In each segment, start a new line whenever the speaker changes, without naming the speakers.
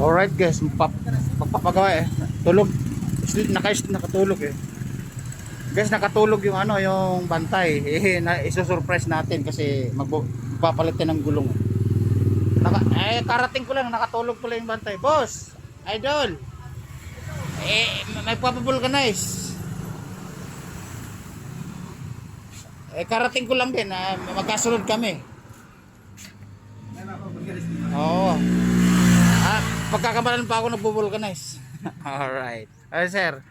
Alright guys, magpapagawa eh. Tulog. Nakatulog eh. Guys, nakatulog yung ano, yung bantay. Isusurprise natin kasi magpapalitin ng gulong. Karating ko lang, nakatulog pala yung bantay. Boss, idol. May papavulcanize. Karating ko lang din, magkasunod kami. Oo. Pagkakabalan pa ako nagbo-vulcanize. Alright. Ay sir,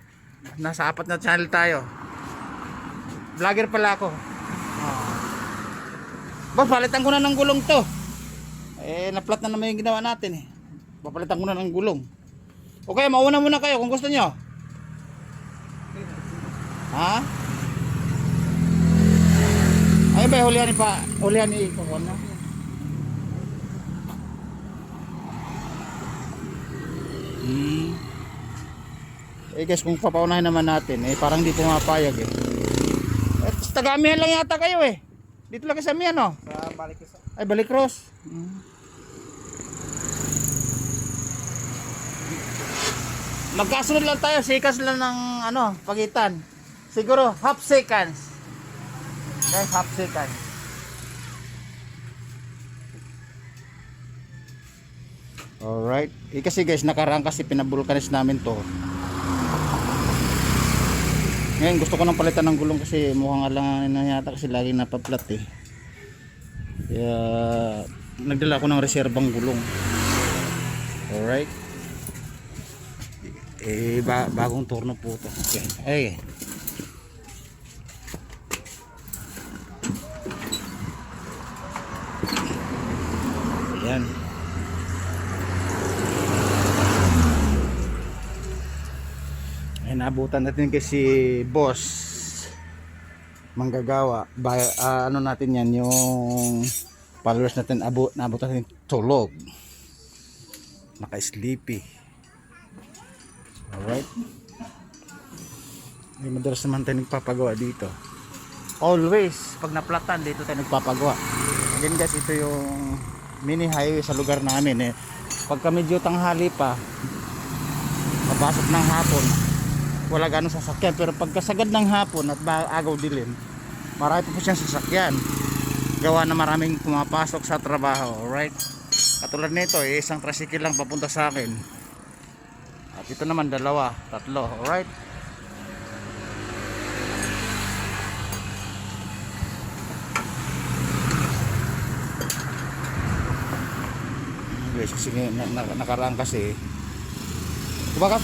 nasa 4 na channel tayo. Vlogger pala ako. Boss, palitan ko na ng gulong to. Na-flat na naman yung ginawa natin eh. Papalitan ko na ng gulong. Okay, mauna muna kayo kung gusto nyo. Ha? Ay ba, hulihan ni Kokon na. Guys, kung papaunahin naman natin parang di pumapayag tagamihan lang yata kayo dito lang sa miyan
Sa Balikros.
ay Balikros. Magkasunod lang tayo, seconds lang ng pagitan, siguro half seconds guys, half seconds. Alright, kasi guys nakaraan kasi pinabulkanis namin to. Ngayon gusto ko nang palitan ng gulong kasi mukhang alangan na yata kasi lagi napaplat kaya nagdala ako ng reserbang gulong. Alright, bagong turno po to. Okay. Ayan. Nabutan natin kasi boss manggagawa natin yan, yung followers natin, nabutan natin tulog, naka-sleepy. Alright, madalas naman tayo nagpapagawa dito, always pag naplatan dito tayo nagpapagawa. Again guys, ito yung mini highway sa lugar namin pagka medyo tanghali pa, papasok ng hapon, wala ganong sasakyan, pero pagkasagad ng hapon at agaw dilim, marami po siyang sasakyan, gawa na maraming pumapasok sa trabaho. Alright, katulad nito isang tricycle lang papunta sa akin, at ito naman 2, 3. Alright, guys, kasi nakaraan kasi baka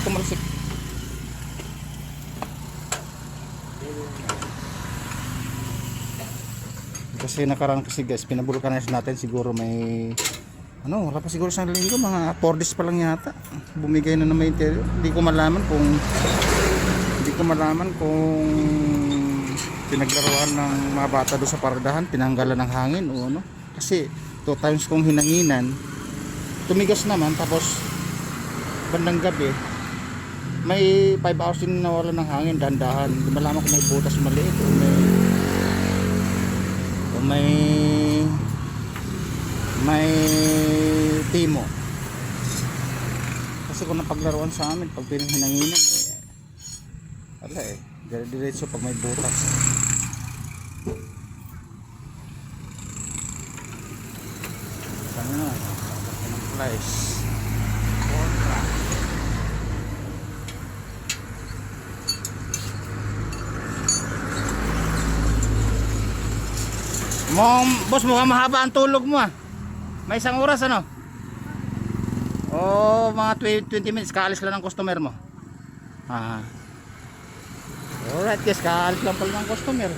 tumalsik. Kasi nakaraan kasi guys, pinabulkanize natin, siguro may wala pa siguro sa linggo, mga 4 days pa lang yata bumigay na may interior. Hindi ko malaman kung pinaglaruan ng mga bata doon sa paradahan, tinanggalan ng hangin o ano, kasi 2 times kong hinanginan, tumigas naman, tapos bandang gabi may 5 hours din nawala ng hangin, dahan-dahan. Hindi malaman kung may butas maliit o may timo. Kasi kung napaglaruan sa amin, pag pinanghinanginan wala diretso pag may butas. Ano na, ng flies boss, mukhang mahaba ang tulog mo May 1 oras mga 20 minutes kaalis lang ng customer mo. Alright guys, kaalis lang pala ng customer.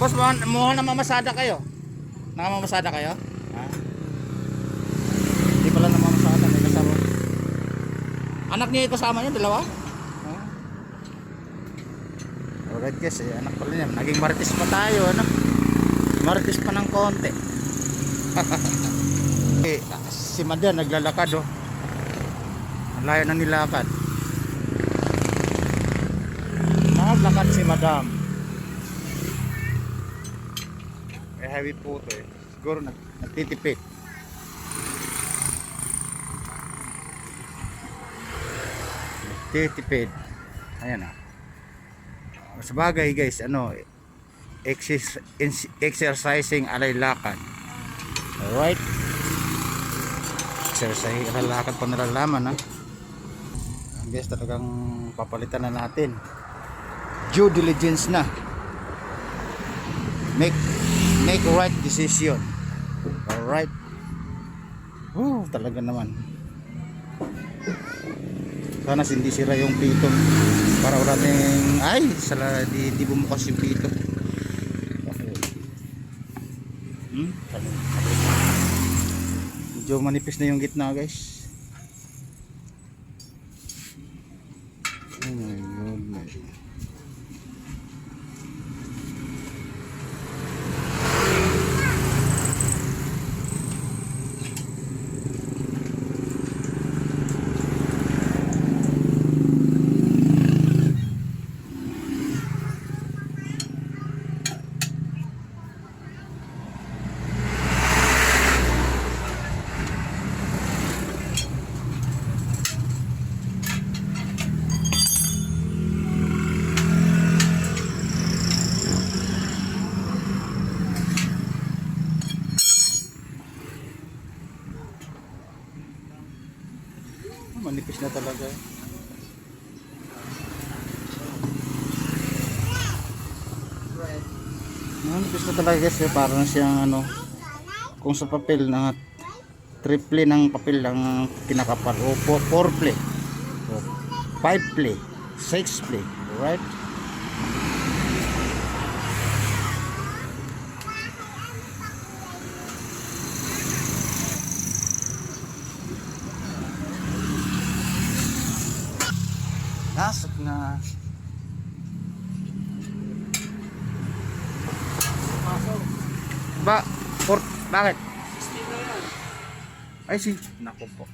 Boss, mukhang namamasada kayo. Namamasada kayo? Hindi pala namamasada, may kasama. Anak niya kasama niya, 2? Alright guys, anak pala niya. Naging marites pa tayo, marites pa ng konti. Si Madam naglalakad ang layo ng nilakad. Naglakad si Madam. highway po ito eh. Siguro nagtitipid. Nagtitipid. Ayan ah. Sabagay guys, ano, exercising alay lakad. Alright. Exercising alay lakad pa nalalaman ha. Guys, talagang papalitan na natin. Due diligence na. Make right decision. Alright. Talaga naman. Sana hindi sira yung pito. Para wala tayong di bumukas yung pito. Medyo manipis na yung gitna guys. Oh my goodness. Manipis na talaga. Manipis na talaga guys, parang siyang ano, kung sa papel na triple ng papel ng kinakapal o 4 play o 5 play 6 play, right? Nasok na. Bakit? Ay nako po.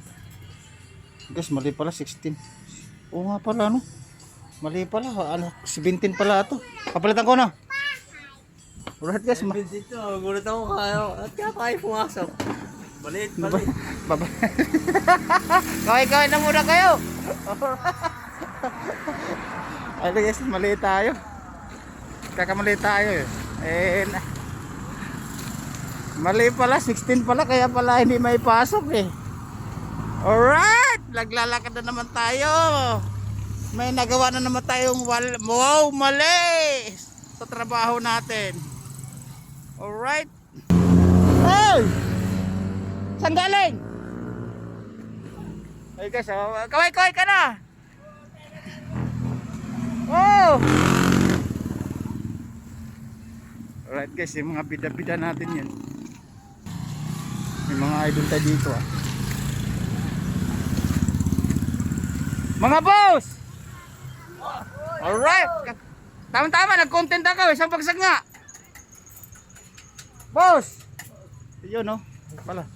Guys, mali pala 16. Oo nga pala no. Mali pala, 17 pala ito. Papalitan ko na. Alright guys,
dito, gulat ako kayo. At kaya pumasok. Balit.
Kaway na muna kayo. Ay guys, mali tayo. Kakamali tayo eh. Mali pala, 16 pala, kaya pala hindi may pasok eh. Alright, naglalakad na naman tayo. May nagawa na naman tayong mali sa trabaho natin. Alright. Hey! Saan galing? Ay guys, kaway ka na. Oh! Alright guys, yung mga bida-bida natin yan. May mga idol tayo dito ah. Mga boss! Alright! Tama-tama, nag-content ako, isang pagsag nga. Boss! Yun no, pala.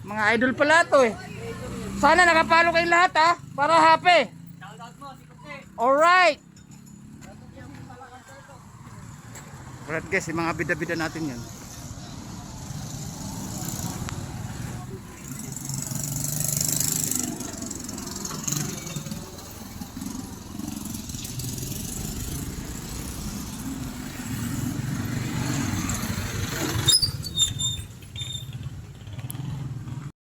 Mga idol pala to eh. Sana nakapalo kayong lahat ah, para happy. Alright! Alright guys, yung mga bida-bida natin yan.